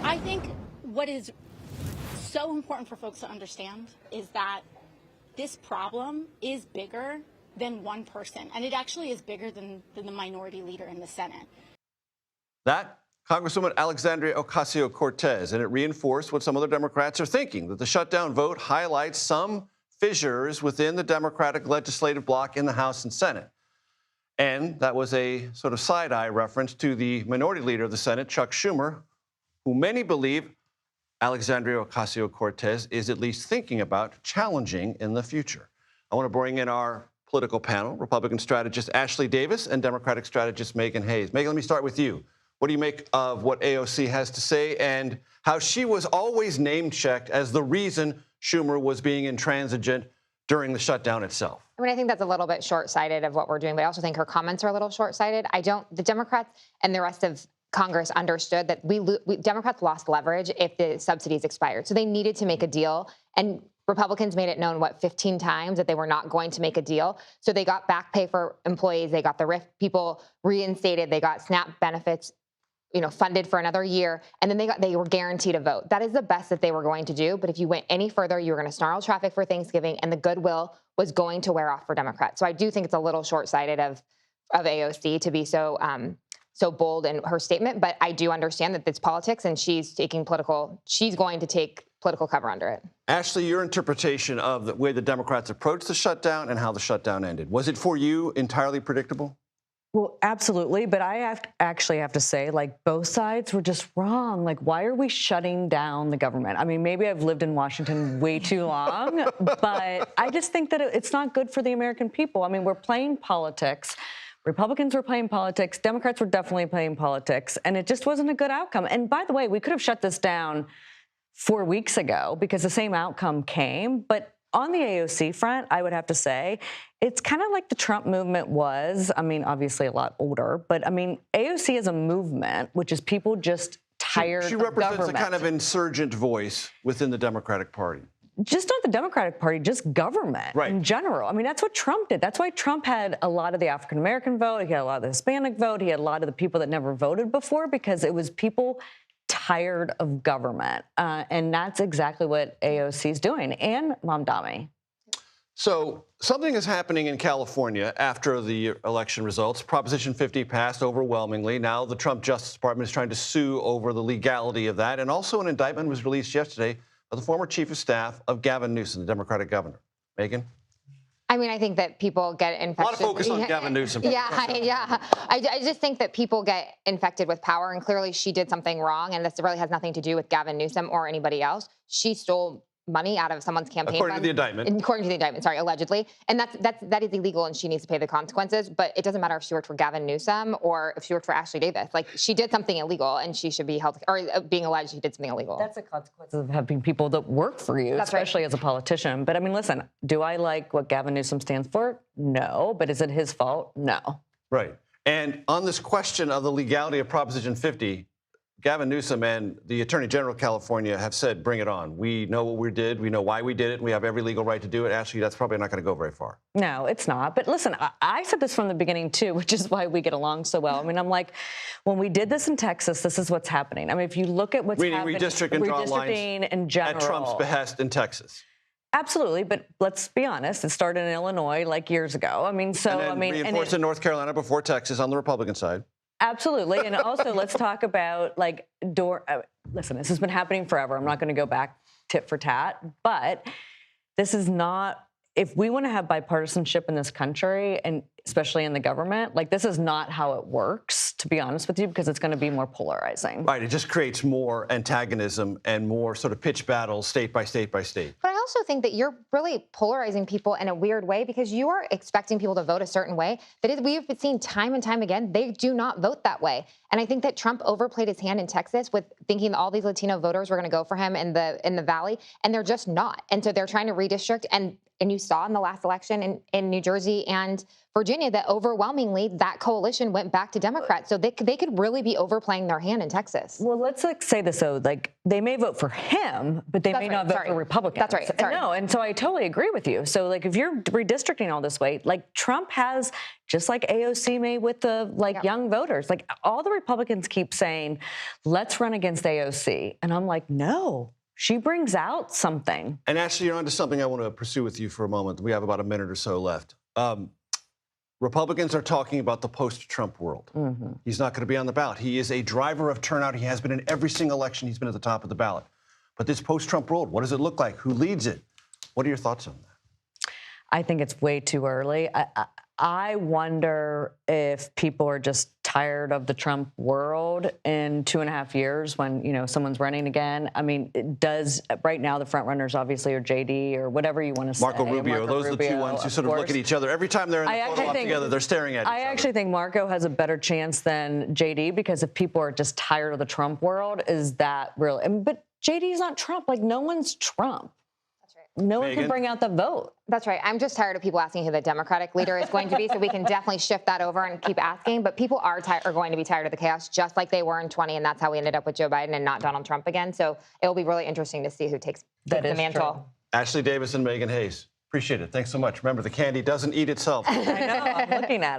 I think what is so important for folks to understand is that this problem is bigger than one person, and it actually is bigger than the minority leader in the Senate. That Congresswoman Alexandria Ocasio-Cortez, and it reinforced what some other Democrats are thinking, that the shutdown vote highlights some fissures within the Democratic legislative bloc in the House and Senate. And that was a sort of side-eye reference to the minority leader of the Senate, Chuck Schumer, who many believe Alexandria Ocasio-Cortez is at least thinking about challenging in the future. I want to bring in our political panel, Republican strategist Ashley Davis and Democratic strategist Meghan Hayes. Meghan, let me start with you. What do you make of what AOC has to say and how she was always name-checked as the reason Schumer was being intransigent during the shutdown itself? I mean, I think that's a little bit short-sighted of what we're doing, but I also think her comments are a little short-sighted. The Democrats and the rest of Congress understood that Democrats lost leverage if the subsidies expired. So they needed to make a deal. And Republicans made it known, 15 times that they were not going to make a deal. So they got back pay for employees. They got the RIF people reinstated. They got SNAP benefits, funded for another year. And then they were guaranteed a vote. That is the best that they were going to do. But if you went any further, you were going to snarl traffic for Thanksgiving, and the goodwill was going to wear off for Democrats. So I do think it's a little short-sighted of AOC to be so bold in her statement, but I do understand that it's politics, and she's going to take political cover under it. Ashley, your interpretation of the way the Democrats approached the shutdown and how the shutdown ended, was it for you entirely predictable? Well, absolutely. But I actually have to say, both sides were just wrong. Why are we shutting down the government? I mean, maybe I've lived in Washington way too long, but I just think that it's not good for the American people. I mean, we're playing politics. Republicans were playing politics. Democrats were definitely playing politics, and it just wasn't a good outcome. And by the way, we could have shut this down 4 weeks ago because the same outcome came. But on the AOC front, I would have to say, it's kind of like the Trump movement was. I mean, obviously a lot older, but I mean, AOC is a movement, which is people just tired of government. She represents a kind of insurgent voice within the Democratic Party. Just not the Democratic Party, just government in general. I mean, that's what Trump did. That's why Trump had a lot of the African-American vote. He had a lot of the Hispanic vote. He had a lot of the people that never voted before, because it was people tired of government. And that's exactly what AOC is doing, and Mamdani. So something is happening in California after the election results. Proposition 50 passed overwhelmingly. Now the Trump Justice Department is trying to sue over the legality of that. And also an indictment was released yesterday of the former chief of staff of Gavin Newsom, the Democratic governor. Meghan? I mean, I think that people get infected. A lot of focus on Gavin Newsom. I just think that people get infected with power, and clearly she did something wrong, and this really has nothing to do with Gavin Newsom or anybody else. She stole money out of someone's campaign according to the indictment. According to the indictment, sorry, allegedly. And that is illegal, and she needs to pay the consequences. But it doesn't matter if she worked for Gavin Newsom or if she worked for Ashley Davis. She did something illegal, and she should be held, or being alleged she did something illegal. That's a consequence of having people that work for you, especially as a politician. But I mean, listen, do I like what Gavin Newsom stands for? No. But is it his fault? No. Right. And on this question of the legality of Proposition 50, Gavin Newsom and the Attorney General of California have said, bring it on. We know what we did. We know why we did it. We have every legal right to do it. Ashley, that's probably not going to go very far. No, it's not. But listen, I said this from the beginning, too, which is why we get along so well. I mean, I'm like, when we did this in Texas, this is what's happening. I mean, if you look at what's happening, redistricting in general, at Trump's behest in Texas. Absolutely, but let's be honest. It started in Illinois years ago. I mean, reinforced in North Carolina before Texas on the Republican side. Absolutely, and also let's talk about listen, this has been happening forever. I'm not going to go back tit for tat, but this is not. If we want to have bipartisanship in this country, and especially in the government, this is not how it works, to be honest with you, because it's going to be more polarizing. Right. It just creates more antagonism and more sort of pitched battles state by state by state. But I also think that you're really polarizing people in a weird way, because you are expecting people to vote a certain way that we've seen time and time again, they do not vote that way. And I think that Trump overplayed his hand in Texas with thinking all these Latino voters were going to go for him in the Valley, and they're just not. And so they're trying to redistrict, and and you saw in the last election in New Jersey and Virginia that overwhelmingly that coalition went back to Democrats. So they could really be overplaying their hand in Texas. Well, let's say this though, like they may vote for him, but they may not vote for Republicans. That's right. Sorry. No, and so I totally agree with you. So like if you're redistricting all this way, like Trump has, just like AOC made with the young voters, like all the Republicans keep saying, let's run against AOC. And I'm like, no. She brings out something. And Ashley, you're onto something I want to pursue with you for a moment. We have about a minute or so left. Republicans are talking about the post-Trump world. Mm-hmm. He's not going to be on the ballot. He is a driver of turnout. He has been in every single election. He's been at the top of the ballot. But this post-Trump world, what does it look like? Who leads it? What are your thoughts on that? I think it's way too early. I wonder if people are just tired of the Trump world in 2.5 years when, someone's running again. I mean, it does right now the front runners obviously are JD or whatever you want to say. Marco Rubio. Those are the two ones who sort of look at each other. Every time they're in the photo op together, they're staring at each other. I actually think Marco has a better chance than JD because if people are just tired of the Trump world, is that real? But JD's not Trump. Like, no one's Trump. No one can bring out the vote. That's right. I'm just tired of people asking who the Democratic leader is going to be, so we can definitely shift that over and keep asking. But people are going to be tired of the chaos, just like they were in 20, and that's how we ended up with Joe Biden and not Donald Trump again. So it'll be really interesting to see who takes the mantle. True. Ashley Davis and Meghan Hayes. Appreciate it. Thanks so much. Remember, the candy doesn't eat itself. I know. I'm looking at it.